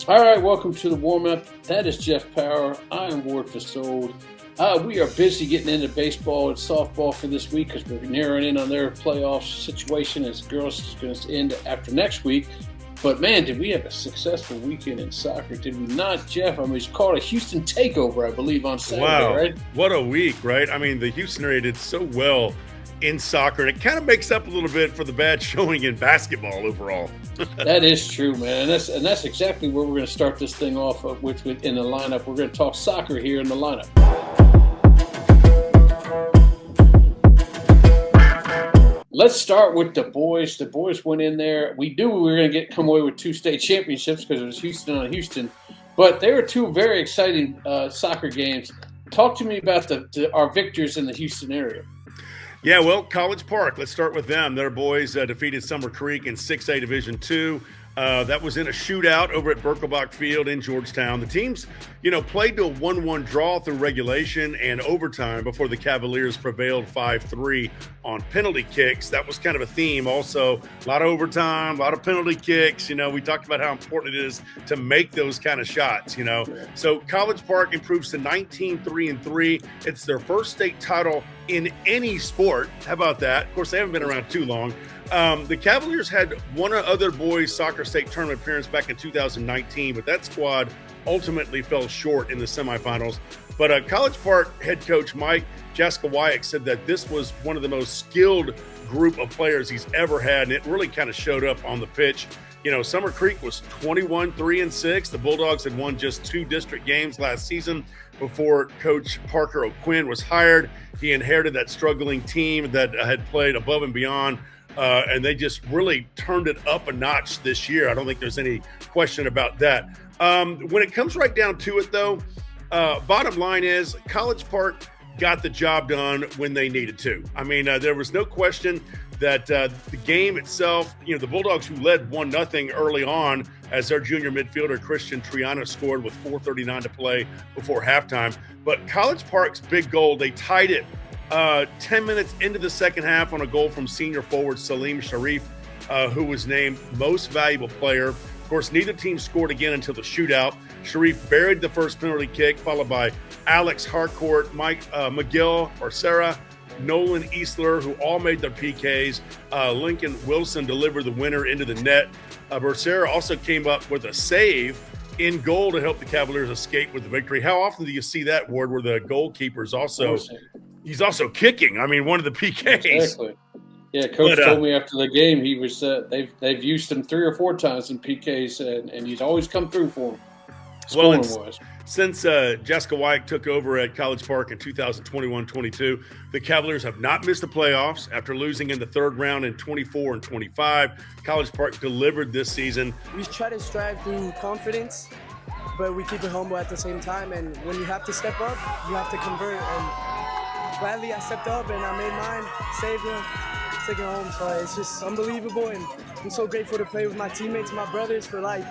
All right, welcome to the warm-up. That is Jeff Power. I am Ward Fasold. We are busy getting into baseball and softball for this week because we're narrowing in on their playoff situation as girls is going to end after next week. But, man, did we have a successful weekend in soccer, did we not, Jeff? I mean, it's called a Houston takeover, I believe, on Saturday, wow. Right? What a week, right? I mean, the Houston area did so well in soccer, and it kind of makes up a little bit for the bad showing in basketball overall. That is true, man, and that's exactly where we're going to start this thing off with in the lineup. We're going to talk soccer here in the lineup. Let's start with the boys. The boys went in there. We knew we were going to come away with 2 state championships because it was Houston on Houston, but they were 2 very exciting soccer games. Talk to me about our victors in the Houston area. Yeah, well, College Park, let's start with them. Their boys defeated Summer Creek in 6A Division II. That was in a shootout over at Birkelbach Field in Georgetown. The teams, played to a 1-1 draw through regulation and overtime before the Cavaliers prevailed 5-3 on penalty kicks. That was kind of a theme also. A lot of overtime, a lot of penalty kicks. We talked about how important it is to make those kind of shots, So College Park improves to 19-3-3. It's their first state title in any sport. How about that? Of course, they haven't been around too long. The Cavaliers had one other boys soccer state tournament appearance back in 2019, but that squad ultimately fell short in the semifinals. But College Park head coach Mike Jaskowiak said that this was one of the most skilled group of players he's ever had, and it really kind of showed up on the pitch. Summer Creek was 21-3-6. The Bulldogs had won just 2 district games last season before Coach Parker O'Quinn was hired. He inherited that struggling team that had played above and beyond. And they just really turned it up a notch this year. I don't think there's any question about that. When it comes right down to it, though, bottom line is College Park got the job done when they needed to. I mean, there was no question that the game itself, the Bulldogs, who led 1-0 early on as their junior midfielder Christian Triana scored with 4:39 to play before halftime. But College Park's big goal, they tied it 10 minutes into the second half on a goal from senior forward Salim Sharif, who was named most valuable player. Of course, neither team scored again until the shootout. Sharif buried the first penalty kick, followed by Alex Harcourt, Miguel Arcera, Nolan Eastler, who all made their PKs. Lincoln Wilson delivered the winner into the net. Arcera also came up with a save in goal to help the Cavaliers escape with the victory. How often do you see that, Ward, where the goalkeeper's also he's also kicking? I mean, one of the PKs. Exactly. Yeah, Coach told me after the game he was they've used him 3 or 4 times in PKs, and he's always come through for him. Since Jaskowiak took over at College Park in 2021-22, the Cavaliers have not missed the playoffs after losing in the third round in 24 and 25. College Park delivered this season. We try to strive through confidence, but we keep it humble at the same time. And when you have to step up, you have to convert. And gladly I stepped up and I made mine, saved him, took it home. So it's just unbelievable. And I'm so grateful to play with my teammates, my brothers for life.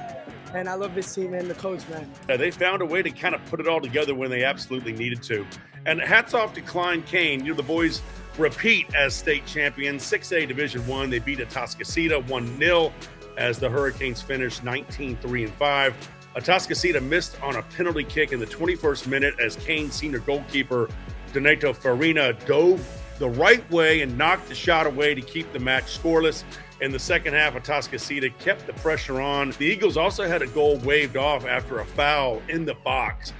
And I love this team and the coach, man. They found a way to kind of put it all together when they absolutely needed to. And hats off to Klein, Cain. The boys repeat as state champions. 6A Division I, they beat Atascocita 1-0 as the Hurricanes finished 19-3-5. Atascocita missed on a penalty kick in the 21st minute as Cain senior goalkeeper Donato Farina dove the right way and knocked the shot away to keep the match scoreless. In the second half, Atascocita kept the pressure on. The Eagles also had a goal waved off after a foul in the box.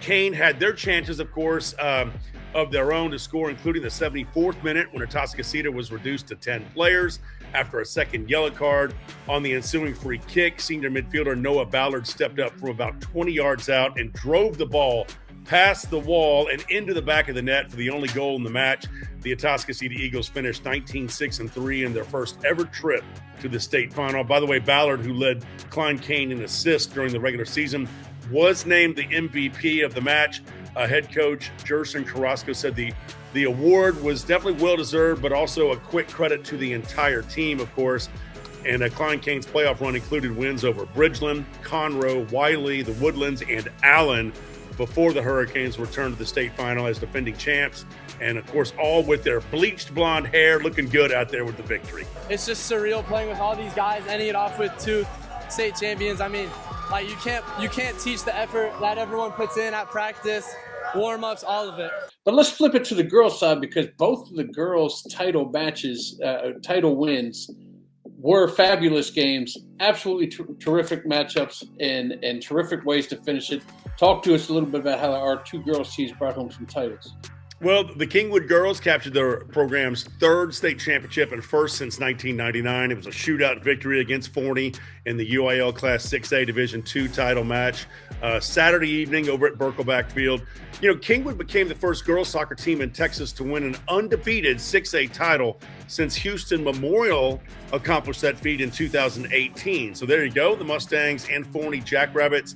Cain had their chances, of course, of their own to score, including the 74th minute when Atascocita was reduced to 10 players after a second yellow card. On the ensuing free kick, senior midfielder Noah Ballard stepped up from about 20 yards out and drove the ball past the wall and into the back of the net for the only goal in the match. The Atascocita Eagles finished 19-6-3 in their first ever trip to the state final. By the way, Ballard, who led Klein Cain in assists during the regular season, was named the MVP of the match. Head coach Jerson Carrasco said the award was definitely well-deserved, but also a quick credit to the entire team, of course. And Klein Cain's playoff run included wins over Bridgeland, Conroe, Wiley, the Woodlands, and Allen before the Hurricanes returned to the state final as defending champs. And, of course, all with their bleached blonde hair, looking good out there with the victory. It's just surreal playing with all these guys, ending it off with 2 state champions. I mean, Like you can't teach the effort that everyone puts in at practice, warm-ups, all of it. But let's flip it to the girls' side, because both of the girls' title matches, title wins, were fabulous games. Absolutely terrific matchups and terrific ways to finish it. Talk to us a little bit about how our two girls' teams brought home some titles. Well, the Kingwood girls captured their program's third state championship and first since 1999. It was a shootout victory against Forney in the UIL Class 6A Division II title match Saturday evening over at Birkelbach Field. You know, Kingwood became the first girls soccer team in Texas to win an undefeated 6A title since Houston Memorial accomplished that feat in 2018. So there you go. The Mustangs and Forney Jackrabbits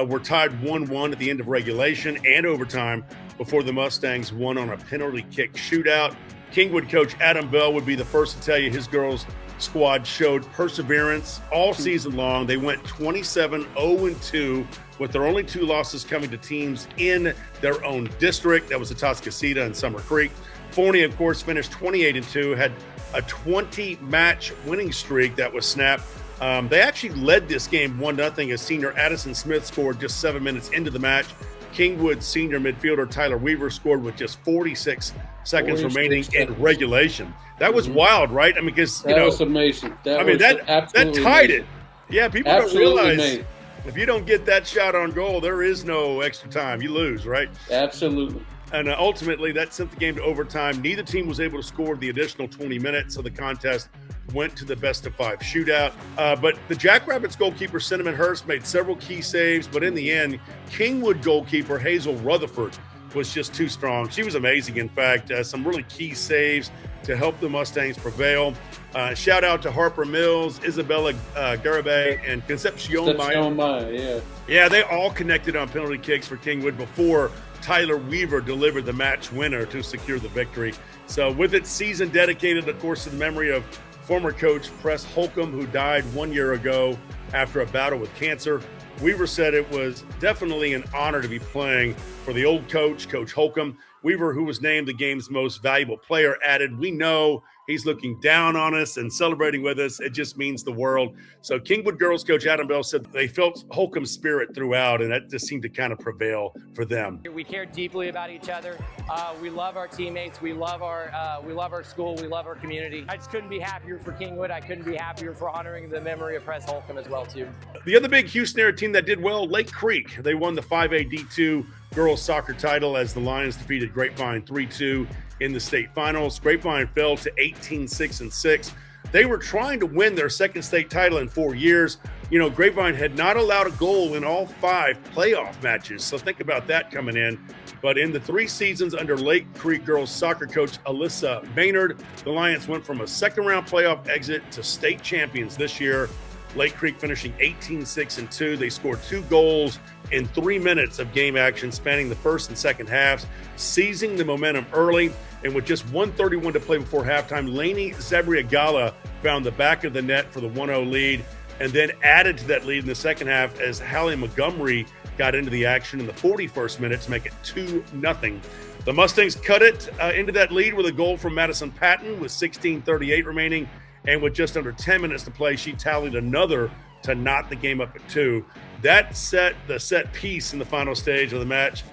were tied 1-1 at the end of regulation and overtime before the Mustangs won on a penalty kick shootout. Kingwood coach Adam Bell would be the first to tell you his girls squad showed perseverance all season long. They went 27-0-2 with their only two losses coming to teams in their own district. That was Atascocita and Summer Creek. Forney, of course, finished 28-2, had a 20-match winning streak that was snapped. They actually led this game 1-0 as senior Addison Smith scored just 7 minutes into the match. Kingwood senior midfielder Tyler Weaver scored with just 46 seconds remaining in regulation. That was wild, right? I mean, because that was amazing. That tied it. Yeah, people absolutely don't realize if you don't get that shot on goal, there is no extra time. You lose, right? Absolutely. And ultimately, that sent the game to overtime. Neither team was able to score the additional 20 minutes, so the contest went to the best-of-5 shootout. But the Jackrabbits goalkeeper, Cinnamon Hurst, made several key saves, but in the end, Kingwood goalkeeper Hazel Rutherford was just too strong. She was amazing, in fact. Some really key saves to help the Mustangs prevail. Shout out to Harper Mills, Isabella Garibay, and Concepcion Maya. Yeah, they all connected on penalty kicks for Kingwood before Tyler Weaver delivered the match winner to secure the victory. So with its season dedicated, of course, to the memory of former coach Press Holcomb, who died 1 year ago after a battle with cancer, Weaver said it was definitely an honor to be playing for the old coach, Coach Holcomb. Weaver, who was named the game's most valuable player, added, "We know he's looking down on us and celebrating with us. It just means the world." So Kingwood girls coach Adam Bell said they felt Holcomb's spirit throughout, and that just seemed to kind of prevail for them. We care deeply about each other. We love our teammates. We love our school. We love our community. I just couldn't be happier for Kingwood. I couldn't be happier for honoring the memory of Press Holcomb as well, too. The other big Houston area team that did well, Lake Creek. They won the 5A D2 girls soccer title as the Lions defeated Grapevine 3-2 in the state finals. Grapevine fell to 18-6-6. They were trying to win their second state title in 4 years. You know, Grapevine had not allowed a goal in all 5 playoff matches, so think about that coming in. But in the 3 seasons under Lake Creek girls soccer coach Alyssa Maynard, the Lions went from a second-round playoff exit to state champions this year. Lake Creek finishing 18-6-2. They scored 2 goals in 3 minutes of game action spanning the first and second halves, seizing the momentum early. And with just 1:31 to play before halftime, Lainey Zabriagala found the back of the net for the 1-0 lead, and then added to that lead in the second half as Hallie Montgomery got into the action in the 41st minute to make it 2-0. The Mustangs cut it into that lead with a goal from Madison Patton with 16:38 remaining. And with just under 10 minutes to play, she tallied another to knot the game up at 2. That set the set piece in the final stage of the match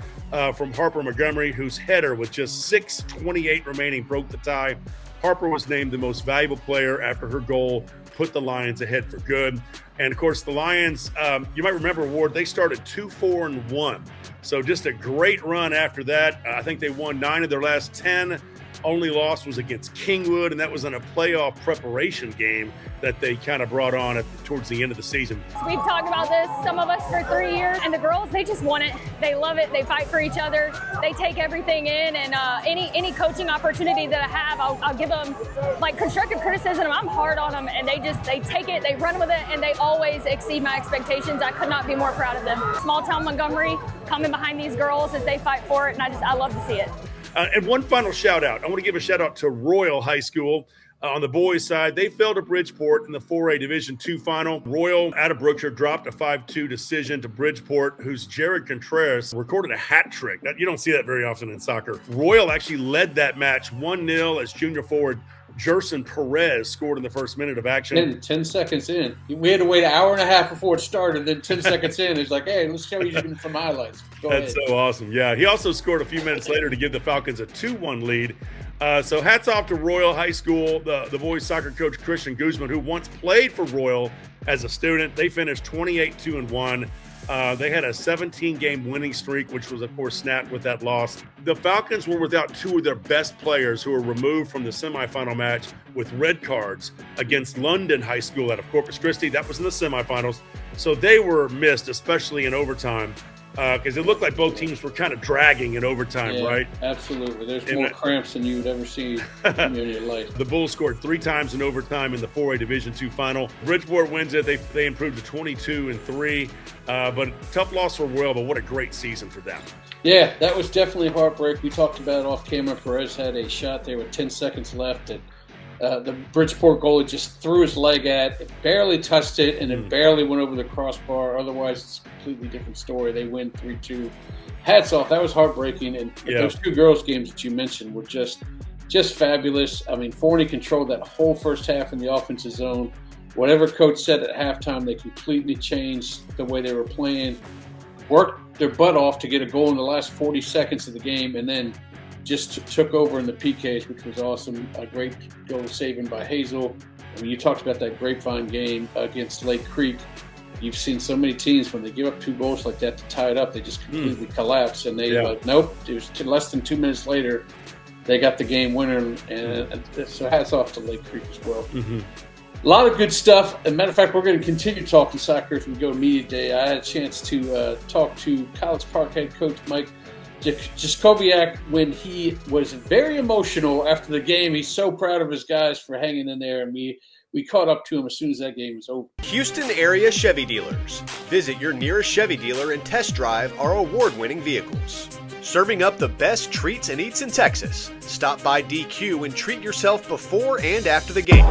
from Harper Montgomery, whose header with just 6:28 remaining broke the tie. Harper was named the most valuable player after her goal put the Lions ahead for good. And, of course, the Lions, you might remember, Ward, they started 2-4-1. So just a great run after that. I think they won 9 of their last 10. Only loss was against Kingwood, and that was in a playoff preparation game that they kind of brought on towards the end of the season. We've talked about this, some of us for 3 years, and the girls, they just want it. They love it. They fight for each other. They take everything in, and any coaching opportunity that I have, I'll give them like constructive criticism. I'm hard on them, and they take it, they run with it, and they always exceed my expectations. I could not be more proud of them. Small town Montgomery coming behind these girls as they fight for it, and I love to see it. And one final shout out. I want to give a shout out to Royal High School. On the boys' side, they fell to Bridgeport in the 4A Division II final. Royal out of Brookshire dropped a 5-2 decision to Bridgeport, whose Jared Contreras recorded a hat trick. You don't see that very often in soccer. Royal actually led that match 1-0 as junior forward Jerson Perez scored in the first minute of action. 10 seconds in. We had to wait an hour and a half before it started. Then 10 seconds in, he's like, hey, let's show you some highlights. Go ahead. That's so awesome. Yeah, he also scored a few minutes later to give the Falcons a 2-1 lead. So hats off to Royal High School, the boys soccer coach Christian Guzman, who once played for Royal as a student. They finished 28-2-1. They had a 17-game winning streak, which was, of course, snapped with that loss. The Falcons were without two of their best players who were removed from the semifinal match with red cards against London High School out of Corpus Christi. That was in the semifinals. So they were missed, especially in overtime, because it looked like both teams were kind of dragging in overtime, right? Absolutely. There's more cramps than you would ever see in your life. The Bulls scored 3 times in overtime in the 4A Division II final. Bridgeport wins it. They improved to 22-3, but tough loss for Royal, but what a great season for them. Yeah, that was definitely a heartbreak. We talked about it off camera. Perez had a shot there with 10 seconds left, and the Bridgeport goalie just threw his leg at it, barely touched it, and it barely went over the crossbar. Otherwise, it's a completely different story. They win 3-2. Hats off. That was heartbreaking. And those two girls' games that you mentioned were just fabulous. I mean, Forney controlled that whole first half in the offensive zone. Whatever coach said at halftime, they completely changed the way they were playing, worked their butt off to get a goal in the last 40 seconds of the game, and then just took over in the PKs, which was awesome. A great goal saving by Hazel. I mean, you talked about that Grapevine game against Lake Creek. You've seen so many teams, when they give up 2 goals like that to tie it up, they just completely collapse. And they nope. It was less than 2 minutes later, they got the game winner. And so hats off to Lake Creek as well. A lot of good stuff. As a matter of fact, we're going to continue talking soccer as we go to Media Day. I had a chance to talk to College Park head coach Mike Jaskowiak when he was very emotional after the game. He's so proud of his guys for hanging in there, and we caught up to him as soon as that game was over. Houston area Chevy dealers. Visit your nearest Chevy dealer and test drive our award-winning vehicles. Serving up the best treats and eats in Texas. Stop by DQ and treat yourself before and after the game.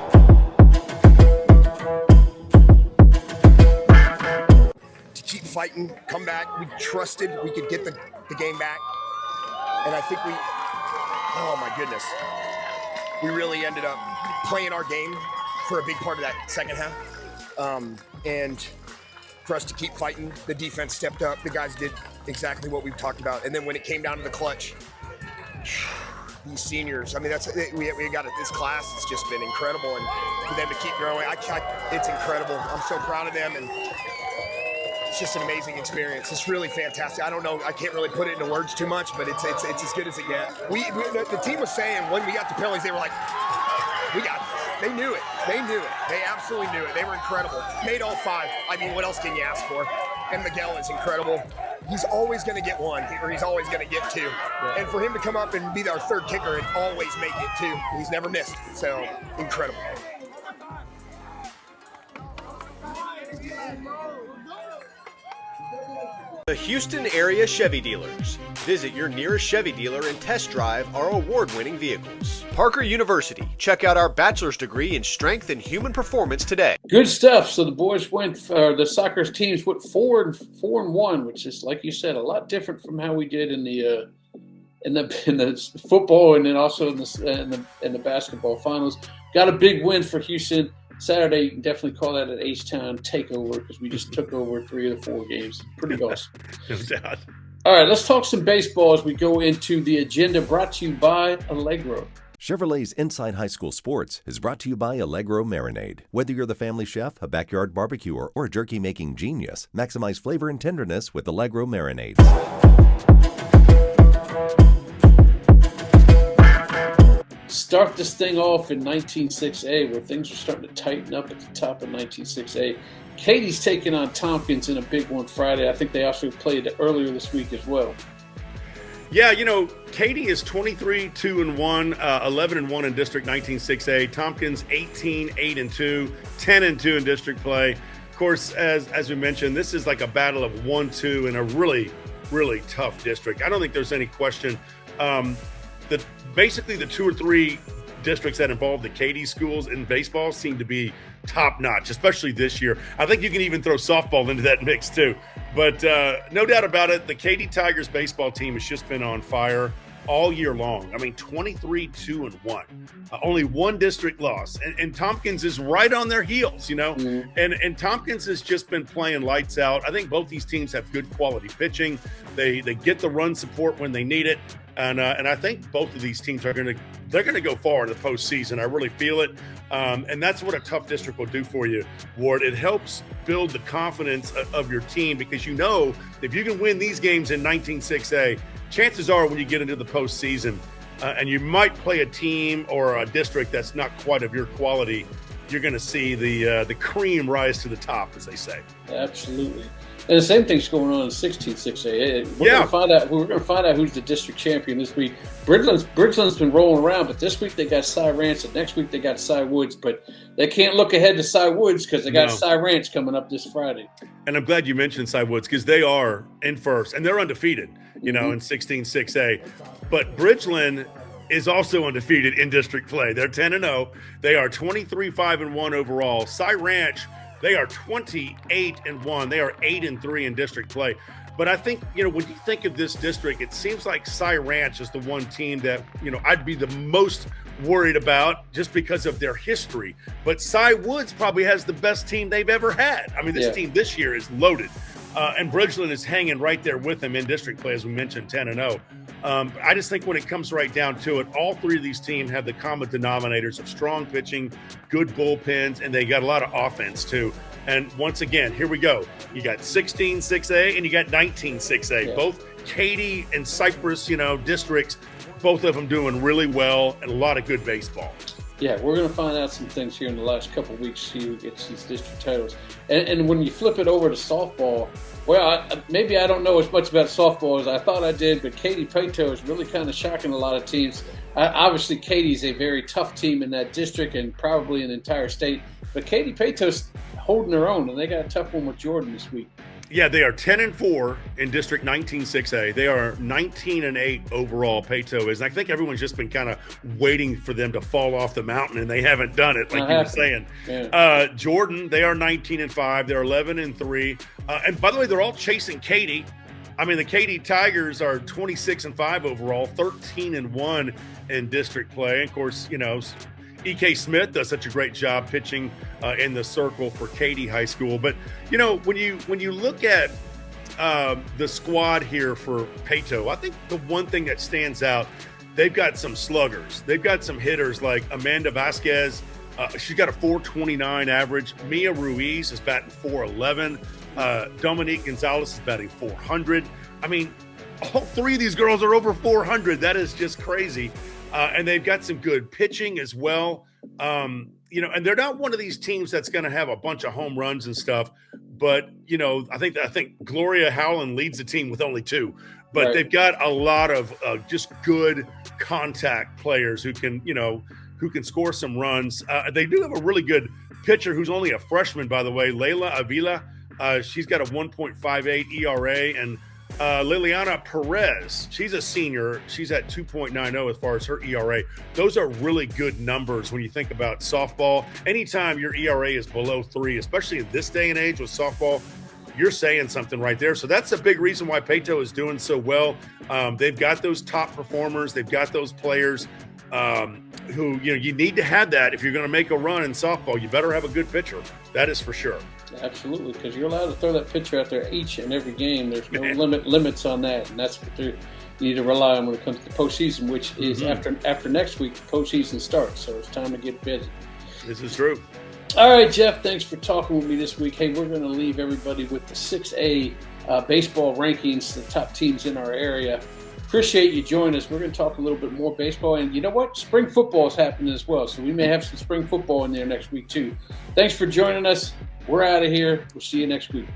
To keep fighting, come back. We trusted we could get the game back. And I think oh my goodness, we really ended up playing our game for a big part of that second half. And for us to keep fighting, the defense stepped up. The guys did exactly what we've talked about. And then when it came down to the clutch, these seniors, I mean, we got this class. It's just been incredible. And for them to keep growing, it's incredible. I'm so proud of them. And it's just an amazing experience. It's really fantastic. I don't know. I can't really put it into words too much, but it's as good as it gets. The team was saying when we got the penalties, they were like, we got this. They knew it. They knew it. They absolutely knew it. They were incredible. Made all 5. I mean, what else can you ask for? And Miguel is incredible. He's always going to get 1, or he's always going to get 2. Yeah. And for him to come up and be our 3rd kicker and always make it 2, he's never missed. So, incredible. The Houston area Chevy dealers. Visit your nearest Chevy dealer and test drive our award-winning vehicles. Parker University. Check out our bachelor's degree in strength and human performance today. Good stuff. So the boys the soccer teams went 4-1, which is, like you said, a lot different from how we did in the football, and then also in the basketball finals. Got a big win for Houston Saturday. You can definitely call that an H-Town takeover, because we just took over 3 of the 4 games. Pretty awesome. No doubt. All right, let's talk some baseball as we go into the agenda, brought to you by Allegro. Chevrolet's Inside High School Sports is brought to you by Allegro Marinade. Whether you're the family chef, a backyard barbecuer, or a jerky-making genius, maximize flavor and tenderness with Allegro Marinades. Start this thing off in 19-6A, where things are starting to tighten up at the top of 19-6A. Katy's taking on Tompkins in a big one Friday. I think they also played earlier this week as well. Yeah, Katy is 23-2-1, 11-1 in District 19-6A. Tompkins 18-8-2, 10-2 in district play. Of course, as we mentioned, this is like a battle of 1-2 in a really, really tough district. I don't think there's any question. Basically the 2 or 3 districts that involve the Katy schools in baseball seem to be top-notch, especially this year. I think you can even throw softball into that mix too. But no doubt about it, the Katy Tigers baseball team has just been on fire. all year long. I mean, 23-2-1, only one district loss, and Tompkins is right on their heels, and Tompkins has just been playing lights out. I think both these teams have good quality pitching. They get the run support when they need it, and I think both of these teams are going to go far in the postseason. I really feel it, and that's what a tough district will do for you, Ward. It helps build the confidence of your team, because if you can win these games in 19-6A, chances are when you get into the postseason, and you might play a team or a district that's not quite of your quality, you're going to see the cream rise to the top, as they say. Absolutely. And the same thing's going on in 16-6A. We're going to find out who's the district champion this week. Bridgeland's been rolling around, but this week they got Cy Ranch, and next week they got Cy Woods. But they can't look ahead to Cy Woods because they got Cy Ranch coming up this Friday. And I'm glad you mentioned Cy Woods, because they are in first, and they're undefeated, in 16-6A. But Bridgeland is also undefeated in district play. They're 10-0. They are 23-5-1 overall. Cy Ranch, they are 28-1. They are 8-3 in district play. But I think, when you think of this district, it seems like Cy Ranch is the one team that, I'd be the most worried about just because of their history. But Cy Woods probably has the best team they've ever had. I mean, this team this year is loaded. And Bridgeland is hanging right there with them in district play, as we mentioned, 10-0. I just think when it comes right down to it, all three of these teams have the common denominators of strong pitching, good bullpens, and they got a lot of offense too. And once again, here we go. You got 16-6A and you got 19-6A. Yeah. Both Katy and Cypress, districts, both of them doing really well, and a lot of good baseball. Yeah, we're going to find out some things here in the last couple of weeks, see who gets these district titles. And when you flip it over to softball, maybe I don't know as much about softball as I thought I did, but Katy Paetow is really kind of shocking a lot of teams. Obviously, Katy's a very tough team in that district and probably in the entire state. But Katy Paetow's holding their own, and they got a tough one with Jordan this week. Yeah, they are 10-4 in District 19-6A. They are 19-8 overall, Paetow is. And I think everyone's just been kind of waiting for them to fall off the mountain, and they haven't done it, like you were saying. Yeah. Jordan, they are 19-5. They're 11-3. And by the way, they're all chasing Katy. I mean, the Katy Tigers are 26-5 overall, 13-1 in district play. And of course, E.K. Smith does such a great job pitching in the circle for Katy High School. But, when you look at the squad here for Paetow, I think the one thing that stands out, they've got some sluggers. They've got some hitters like Amanda Vasquez. She's got a 429 average. Mia Ruiz is batting 411. Dominique Gonzalez is batting 400. I mean, all three of these girls are over 400. That is just crazy. And they've got some good pitching as well. And they're not one of these teams that's going to have a bunch of home runs and stuff. But, I think Gloria Howland leads the team with only 2. But They've got a lot of just good contact players who can score some runs. They do have a really good pitcher who's only a freshman, by the way, Layla Avila. She's got a 1.58 ERA. And Liliana Perez, she's a senior. She's at 2.90 as far as her ERA. Those are really good numbers when you think about softball. Anytime your ERA is below 3, especially in this day and age with softball, you're saying something right there. So that's a big reason why Paetow is doing so well. They've got those top performers. They've got those players who, you need to have that. If you're going to make a run in softball, you better have a good pitcher. That is for sure. Absolutely, because you're allowed to throw that pitcher out there each and every game. There's no limits on that, and that's what you need to rely on when it comes to the postseason, which is after next week, the postseason starts. So it's time to get busy. This is true. All right, Jeff, thanks for talking with me this week. Hey, we're going to leave everybody with the 6A baseball rankings, the top teams in our area. Appreciate you joining us. We're going to talk a little bit more baseball. And you know what? Spring football is happening as well. So we may have some spring football in there next week, too. Thanks for joining us. We're out of here. We'll see you next week.